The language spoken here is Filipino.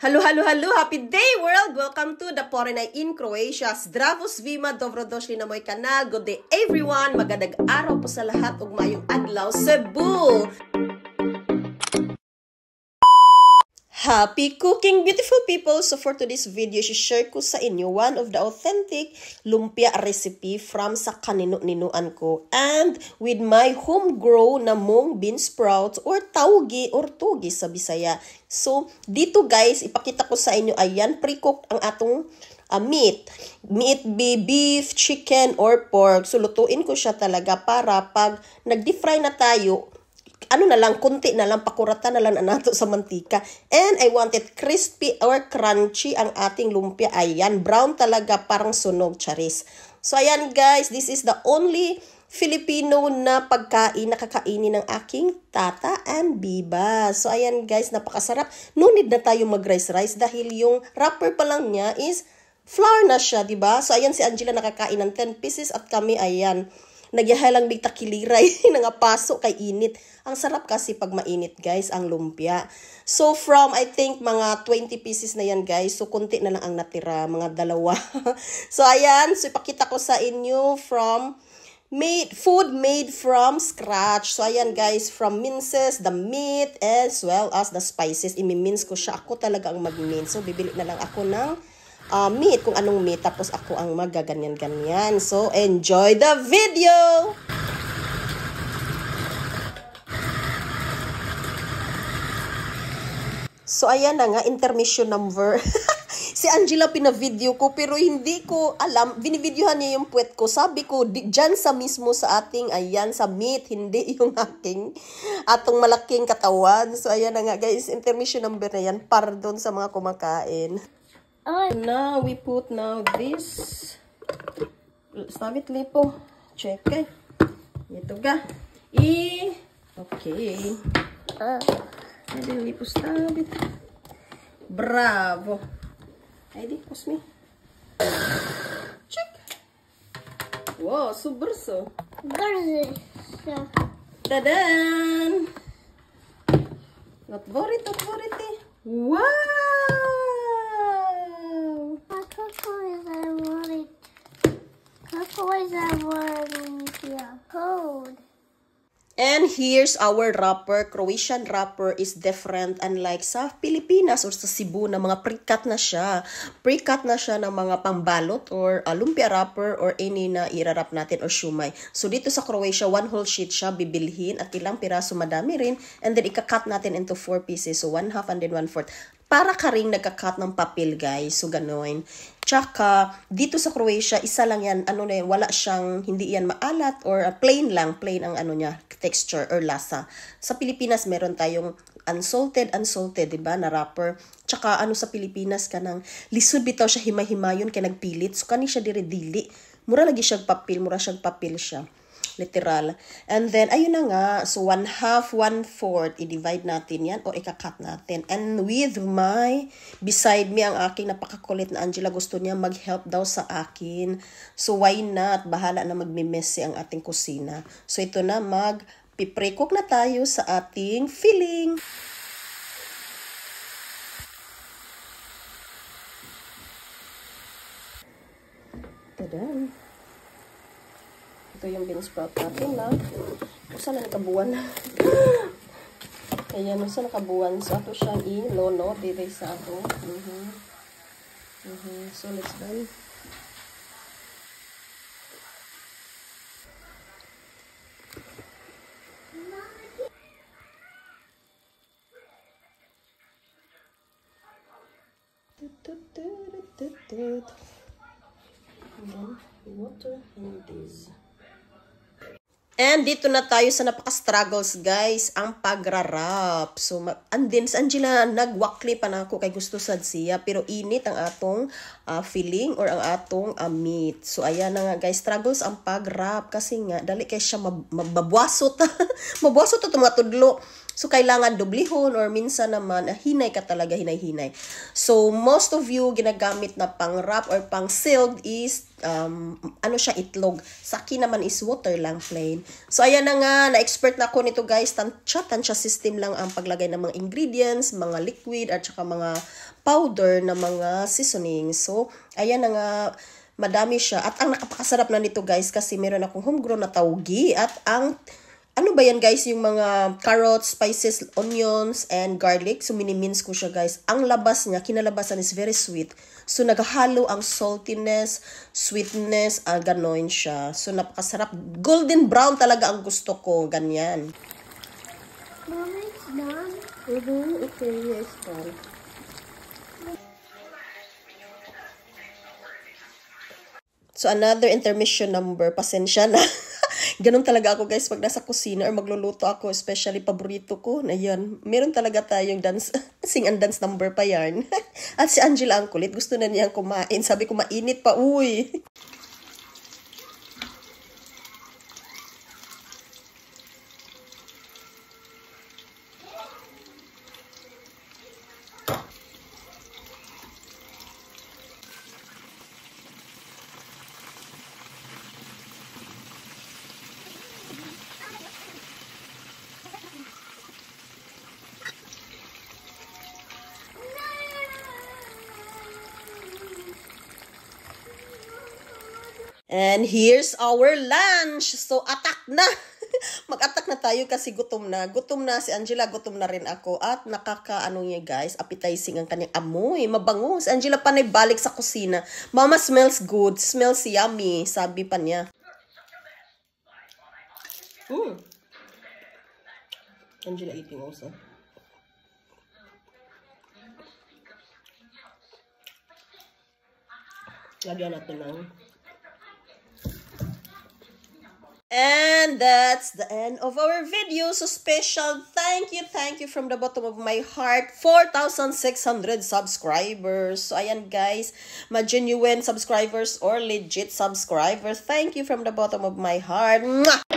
Hello, hello, hello! Happy day, world! Welcome to the Porenay in Croatia. Zdravo svima, dobrodošli na moj kanal. Good day, everyone! Magandang araw po sa lahat ug mayong adlaw Cebu! Happy cooking, beautiful people! So for today's video, share ko sa inyo one of the authentic lumpia recipe from sa kaninu-ninuan ko. And with my homegrown na mung bean sprouts or taugi or tugi sa Bisaya. So dito guys, ipakita ko sa inyo, ayan, pre-cooked ang atong meat. Meat be beef, chicken, or pork. So lutuin ko siya talaga para pag nag-deep fry na tayo, ano na lang, kunti na lang, pakuratan na lang nato sa mantika. And I want it crispy or crunchy ang ating lumpia. Ayan, brown talaga, parang sunog, charis. So ayan guys, this is the only Filipino na pagkain na kakainin ng aking tata and biba. So ayan guys, napakasarap. No need na tayo mag-rice dahil yung wrapper pa lang niya is flour na siya, diba? So ayan si Angela nakakain ng 10 pieces at kami, ayan, nagyahalang big takiliray nga paso kay init. Ang sarap kasi pag mainit guys ang lumpia. So from I think mga 20 pieces na yan guys. So kunti na lang ang natira, mga dalawa. So ayan, so ipakita ko sa inyo from food made from scratch. So ayan guys, from minces, the meat as well as the spices. Imi-mince ko siya. Ako talaga ang mag-mince. So bibili na lang ako ng meat, kung anong meat, tapos ako ang magaganyan-ganyan. So, enjoy the video! So, ayan na nga, intermission number. Si Angela pina-video ko, pero hindi ko alam, binivideohan niya yung puwet ko. Sabi ko, dyan sa mismo sa ating, ayan, sa meat, hindi yung atong malaking katawan. So, ayan na nga, guys, intermission number na yan, pardon sa mga kumakain. Now we put this. Stavit lipo. Check. Ito ga. Okay. Edi lipo stavit. Bravo. Edi pusmi. Check. Wow, super so. Tadan. Not worried. Wow. And here's our wrapper. Croatian wrapper is different unlike sa Pilipinas or sa Cebu na mga pre-cut na siya. Pre-cut na siya ng mga pambalot or lumpia wrapper or any na irarap natin or shumay. So dito sa Croatia, one whole sheet siya bibilhin at ilang piraso madami rin. And then ika-cut natin into 4 pieces. So 1/2 and then 1/4. Para ka rin nagka-cut ng papel guys. So ganoin. Tsaka, dito sa Croatia, isa lang yan, wala siyang, hindi yan maalat or plain lang, plain ang niya, texture or lasa. Sa Pilipinas, meron tayong unsalted, diba, na wrapper. Tsaka, sa Pilipinas ka ng lisod bitaw siya, himay-himayon, kaya nagpilit. So, kani siya dire-dili. Mura lagi siyang papel siya. Literal. And then, ayun na nga. So, 1/2, 1/4. I-divide natin yan o ika-cut natin. And with beside me, ang aking napakakulit na Angela, gusto niya mag-help daw sa akin. So, why not? Bahala na magmimessy ang ating kusina. So, ito na, pre-cook na tayo sa ating filling. Tada! Ito yung bean sprout natin na. Saan na nakabuan? Ayan, saan nakabuan? So, ito siyang i-lono. Dito sa ito. So, let's done. And then, water and this. And dito na tayo sa napaka-struggles guys, ang pagrarap. So, andin sa Angela, nagwakli pa na ako kay gusto sad siya. Pero init ang atong filling or ang atong meat. So, ayan na nga guys, struggles ang pagrap. Kasi nga, dali kay siya mababwasot. Mabwasot ito mga tudlo. So, kailangan dublihon or minsan naman, hinay ka talaga, hinay-hinay. So, most of you ginagamit na pang wrap or pang sealed is, ano siya, itlog. Sa akin naman is water lang, plain. So, ayan na nga, na-expert na ako nito guys. Tansya system lang ang paglagay ng mga ingredients, mga liquid, at saka mga powder na mga seasoning. So, ayan na nga, madami siya. At ang nakapakasarap na nito guys, kasi meron akong homegrown na taugi. At ang ano ba yan guys, yung mga carrots, spices, onions, and garlic. So, mini-mince ko siya guys. Ang labas niya, kinalabasan is very sweet. So, naghahalo ang saltiness, sweetness, ganon siya. So, napakasarap. Golden brown talaga ang gusto ko. Ganyan. Mama, it's done. Okay, yes, done. So, another intermission number. Pasensya na. Ganun talaga ako guys pag nasa kusina or magluluto ako, especially paborito ko na yan. Meron talaga tayong dance, sing and dance number pa yan. At si Angela ang kulit, gusto na niyang kumain. Sabi ko mainit pa, uy. And here's our lunch. So, attack na. Mag-attack na tayo kasi gutom na. Gutom na si Angela, gutom na rin ako. At nakakaano niya guys, appetizing ang kanyang amoy. Mabango. Si Angela panay balik sa kusina. Mama smells good. Smells yummy. Sabi pa niya. Angela eating also. Lagyan natin ng. And that's the end of our video. So special thank you from the bottom of my heart. 4,600 subscribers. So ayan guys, ma-genuine subscribers or legit subscribers. Thank you from the bottom of my heart. Mwah!